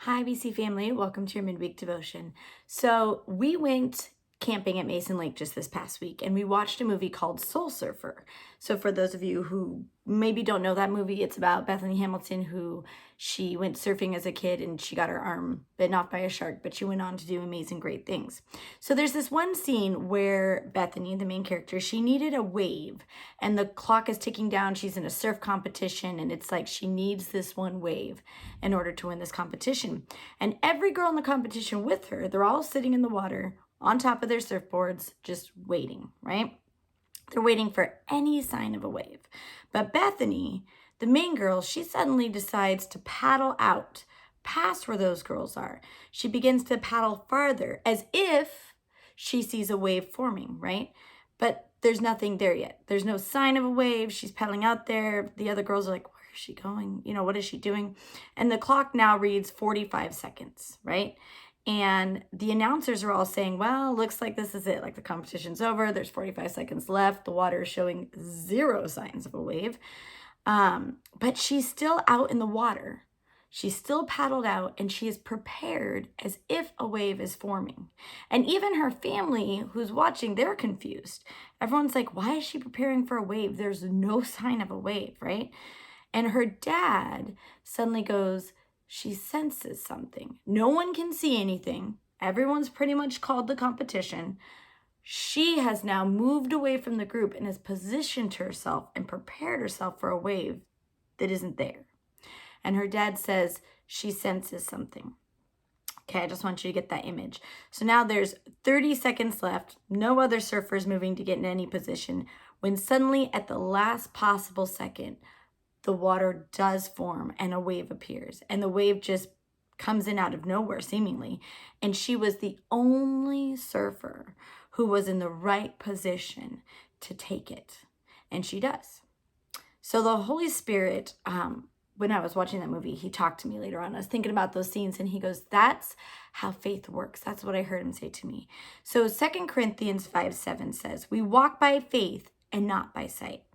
Hi, BC family. Welcome to your midweek devotion. So, we went camping at Mason Lake just this past week and we watched a movie called Soul Surfer. So, for those of you who maybe don't know that movie, it's about Bethany Hamilton, who she went surfing as a kid and she got her arm bitten off by a shark, but she went on to do amazing, great things. So, there's this one scene where Bethany, the main character, she needed a wave and the clock is ticking down. She's in a surf competition and it's like she needs this one wave in order to win this competition. And every girl in the competition with her, they're all sitting in the water on top of their surfboards, just waiting, right? They're waiting for any sign of a wave. But Bethany, the main girl, she suddenly decides to paddle out past where those girls are. She begins to paddle farther as if she sees a wave forming, right? But there's nothing there yet. There's no sign of a wave. She's paddling out there. The other girls are like, where is she going? What is she doing? And the clock now reads 45 seconds, right? And the announcers are all saying, well, looks like this is it. Like the competition's over. There's 45 seconds left. The water is showing zero signs of a wave. But she's still out in the water. She's still paddled out and she is prepared as if a wave is forming. And even her family who's watching, they're confused. Everyone's like, why is she preparing for a wave? There's no sign of a wave, right? And her dad suddenly goes, she senses something. No one can see anything. Everyone's pretty much called the competition. She has now moved away from the group and has positioned herself and prepared herself for a wave that isn't there. And her dad says she senses something. Okay, I just want you to get that image. So now there's 30 seconds left. No other surfers moving to get in any position. When suddenly at the last possible second, the water does form and a wave appears. And the wave just comes in out of nowhere, seemingly. And she was the only surfer who was in the right position to take it. And she does. So the Holy Spirit, when I was watching that movie, he talked to me later on. I was thinking about those scenes and he goes, that's how faith works. That's what I heard him say to me. So 2 Corinthians 5:7 says, we walk by faith and not by sight.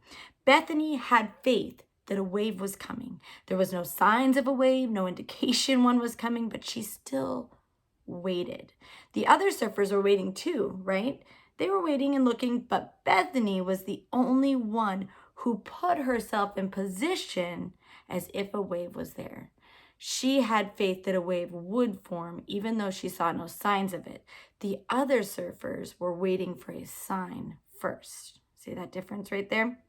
Bethany had faith that a wave was coming. There was no signs of a wave, no indication one was coming, but she still waited. The other surfers were waiting too, right? They were waiting and looking, but Bethany was the only one who put herself in position as if a wave was there. She had faith that a wave would form, even though she saw no signs of it. The other surfers were waiting for a sign first. See that difference right there?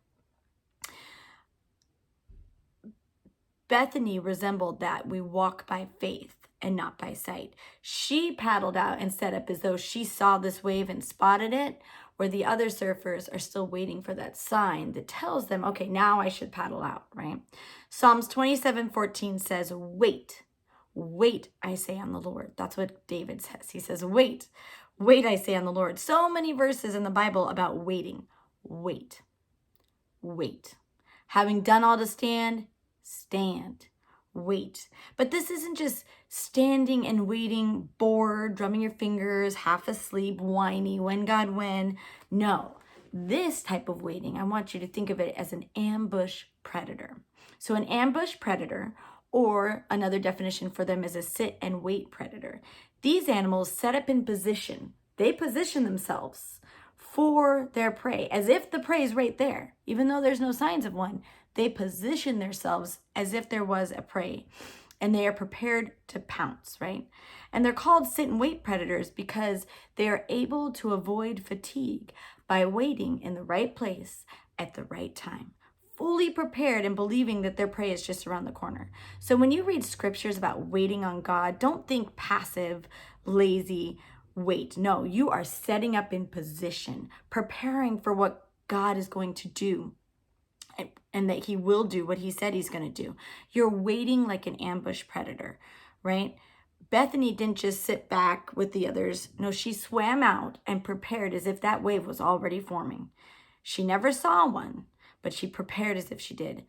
Bethany resembled that. We walk by faith and not by sight. She paddled out and set up as though she saw this wave and spotted it, where the other surfers are still waiting for that sign that tells them, okay, now I should paddle out, right? Psalms 27:14 says, wait, I say on the Lord. That's what David says. He says, wait, I say on the Lord. So many verses in the Bible about waiting. Wait. Having done all to stand, wait. But this isn't just standing and waiting, bored, drumming your fingers, half asleep, whiny, when God when. No, this type of waiting, I want you to think of it as an ambush predator. So an ambush predator, or another definition for them is a sit and wait predator. These animals set up in position. They position themselves for their prey, as if the prey is right there, even though there's no signs of one. They position themselves as if there was a prey and they are prepared to pounce, right? And they're called sit and wait predators because they are able to avoid fatigue by waiting in the right place at the right time, fully prepared and believing that their prey is just around the corner. So when you read scriptures about waiting on God, don't think passive, lazy, wait. No, you are setting up in position, preparing for what God is going to do and that he will do what he said he's going to do. You're waiting like an ambush predator, right? Bethany didn't just sit back with the others. No, she swam out and prepared as if that wave was already forming. She never saw one, but she prepared as if she did.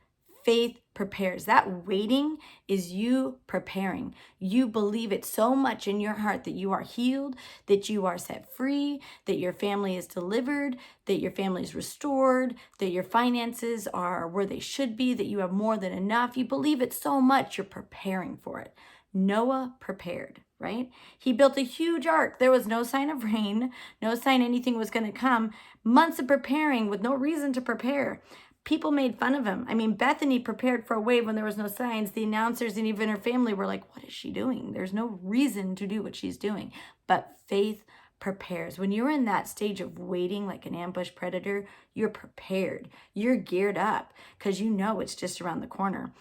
Faith prepares. That waiting is you preparing. You believe it so much in your heart that you are healed, that you are set free, that your family is delivered, that your family is restored, that your finances are where they should be, that you have more than enough. You believe it so much, you're preparing for it. Noah prepared, right? He built a huge ark. There was no sign of rain, no sign anything was going to come. Months of preparing with no reason to prepare. People made fun of him. I mean, Bethany prepared for a wave when there was no signs. The announcers and even her family were like, what is she doing? There's no reason to do what she's doing. But faith prepares. When you're in that stage of waiting like an ambush predator, you're prepared. You're geared up because you know it's just around the corner.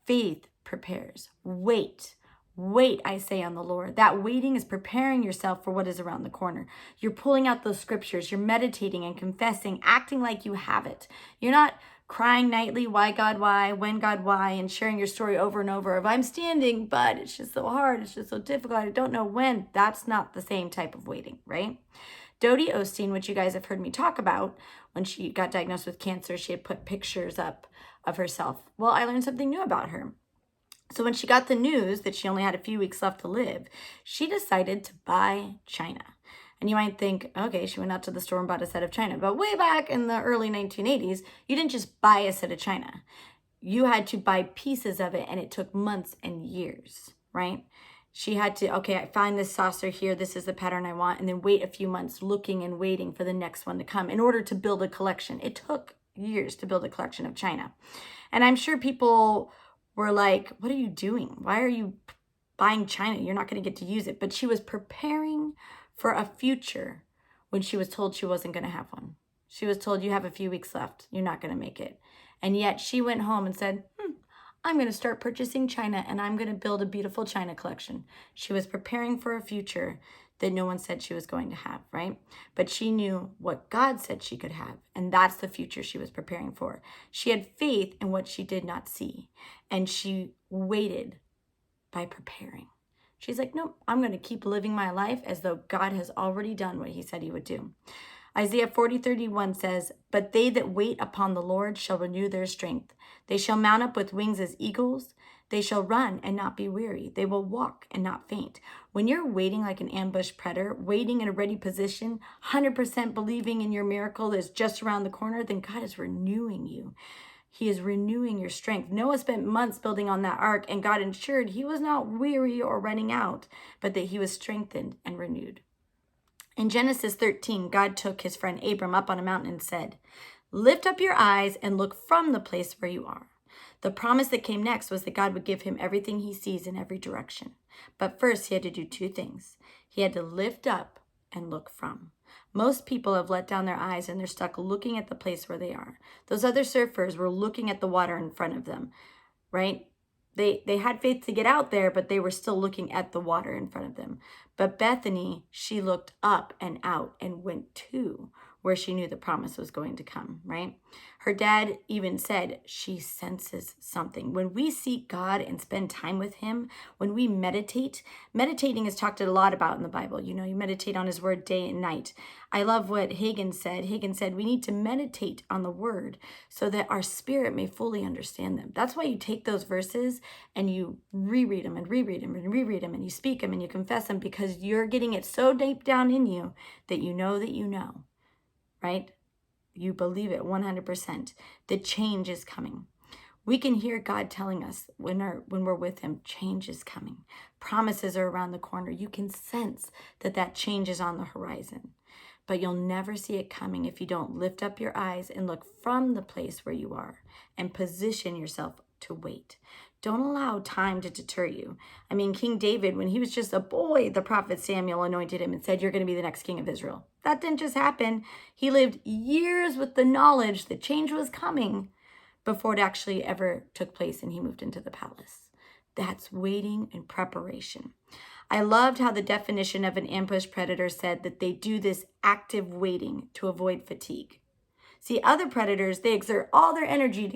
Faith prepares. Wait. Wait, I say, on the Lord. That waiting is preparing yourself for what is around the corner. You're pulling out those scriptures. You're meditating and confessing, acting like you have it. You're not crying nightly, why God, why, when God, why, and sharing your story over and over of I'm standing, but it's just so hard. It's just so difficult. I don't know when. That's not the same type of waiting, right? Dodie Osteen, which you guys have heard me talk about, when she got diagnosed with cancer, she had put pictures up of herself. Well, I learned something new about her. So when she got the news that she only had a few weeks left to live, she decided to buy china. And you might think, okay, she went out to the store and bought a set of china. But way back in the early 1980s, you didn't just buy a set of china. You had to buy pieces of it, and it took months and years, right? She had to, okay, I find this saucer here. This is the pattern I want. And then wait a few months looking and waiting for the next one to come in order to build a collection. It took years to build a collection of china. And I'm sure people were like, what are you doing? Why are you buying china? You're not going to get to use it. But she was preparing for a future when she was told she wasn't going to have one. She was told, you have a few weeks left. You're not going to make it. And yet she went home and said, I'm going to start purchasing china and I'm going to build a beautiful china collection. She was preparing for a future that no one said she was going to have, right? But she knew what God said she could have, and that's the future she was preparing for. She had faith in what she did not see, and she waited by preparing. She's like, nope, I'm going to keep living my life as though God has already done what he said he would do. Isaiah 40:31 says, but they that wait upon the Lord shall renew their strength. They shall mount up with wings as eagles. They shall run and not be weary. They will walk and not faint. When you're waiting like an ambush predator, waiting in a ready position, 100% believing in your miracle that's just around the corner, then God is renewing you. He is renewing your strength. Noah spent months building on that ark, and God ensured he was not weary or running out, but that he was strengthened and renewed. In Genesis 13, God took his friend Abram up on a mountain and said, lift up your eyes and look from the place where you are. The promise that came next was that God would give him everything he sees in every direction. But first, he had to do two things. He had to lift up and look from. Most people have let down their eyes and they're stuck looking at the place where they are. Those other surfers were looking at the water in front of them, right? They had faith to get out there, but they were still looking at the water in front of them. But Bethany, she looked up and out and went to where she knew the promise was going to come, right? Her dad even said she senses something. When we seek God and spend time with him, when we meditate, meditating is talked a lot about in the Bible. You know, you meditate on his word day and night. I love what Hagen said. Hagen said, we need to meditate on the word so that our spirit may fully understand them. That's why you take those verses and you reread them and reread them and reread them and you speak them and you confess them, because you're getting it so deep down in you that you know, right? You believe it 100%. The change is coming. We can hear God telling us when we're with him, change is coming. Promises are around the corner. You can sense that change is on the horizon. But you'll never see it coming if you don't lift up your eyes and look from the place where you are and position yourself to wait. Don't allow time to deter you. I mean, King David, when he was just a boy, the prophet Samuel anointed him and said, you're going to be the next king of Israel. That didn't just happen. He lived years with the knowledge that change was coming before it actually ever took place and he moved into the palace. That's waiting and preparation. I loved how the definition of an ambush predator said that they do this active waiting to avoid fatigue. See, other predators, they exert all their energy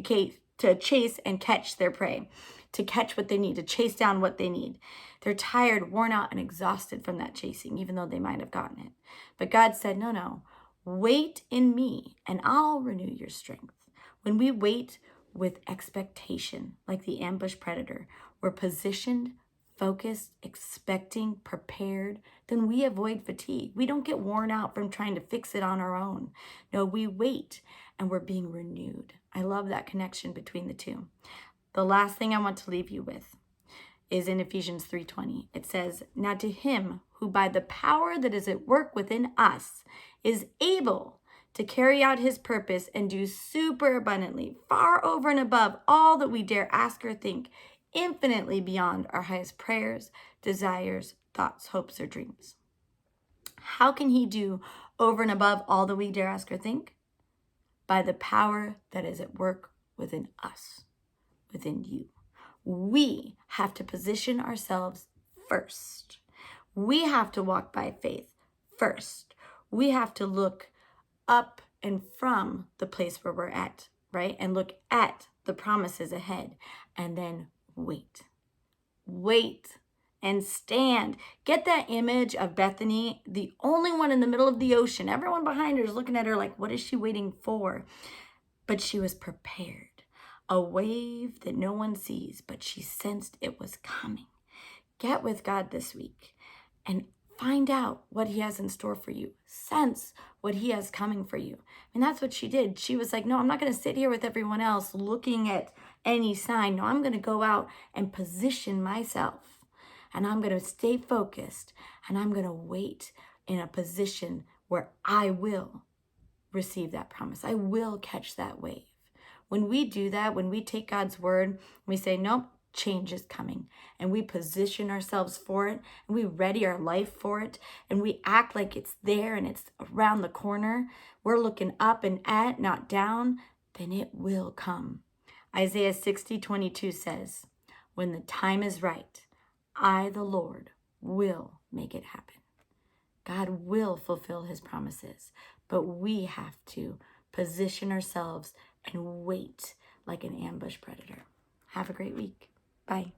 to chase and catch their prey, to catch what they need, to chase down what they need. They're tired, worn out, and exhausted from that chasing, even though they might have gotten it. But God said, no, wait in me, and I'll renew your strength. When we wait, with expectation, like the ambush predator. We're positioned, focused, expecting, prepared, then we avoid fatigue. We don't get worn out from trying to fix it on our own. No, we wait and we're being renewed. I love that connection between the two. The last thing I want to leave you with is in Ephesians 3:20. It says, "Now to him who by the power that is at work within us is able to carry out his purpose and do super abundantly, far over and above all that we dare ask or think, infinitely beyond our highest prayers, desires, thoughts, hopes, or dreams." How can he do over and above all that we dare ask or think? By the power that is at work within us, within you. We have to position ourselves first. We have to walk by faith first. We have to look up and from the place where we're at, right? And look at the promises ahead and then wait. Wait and stand. Get that image of Bethany, the only one in the middle of the ocean. Everyone behind her is looking at her like, what is she waiting for? But she was prepared. A wave that no one sees, but she sensed it was coming. Get with God this week and find out what he has in store for you. Sense what he has coming for you. And that's what she did. She was like, no, I'm not going to sit here with everyone else looking at any sign. No, I'm going to go out and position myself. And I'm going to stay focused. And I'm going to wait in a position where I will receive that promise. I will catch that wave. When we do that, when we take God's word, we say, nope, change is coming. And we position ourselves for it. And we ready our life for it. And we act like it's there and it's around the corner. We're looking up and at, not down. Then it will come. Isaiah 60:22 says, when the time is right, I, the Lord, will make it happen. God will fulfill his promises. But we have to position ourselves and wait like an ambush predator. Have a great week. Bye.